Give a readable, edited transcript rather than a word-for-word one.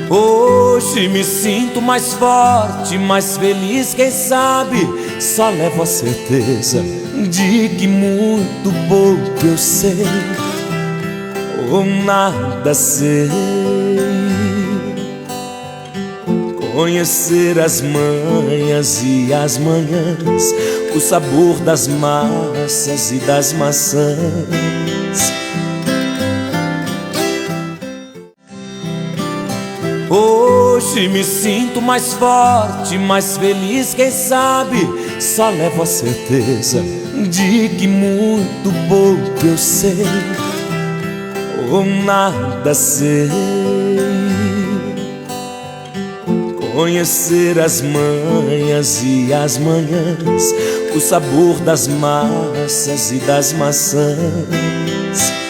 Hoje me sinto mais forte, mais feliz, quem sabe só levo a certeza de que muito pouco eu sei ou nada sei. Conhecer as manhas e as manhãs, o sabor das massas e das maçãs. Hoje me sinto mais forte, mais feliz, quem sabe só levo a certeza de que muito pouco eu sei ou nada sei. Conhecer as manhas e as manhãs, o sabor das massas e das maçãs.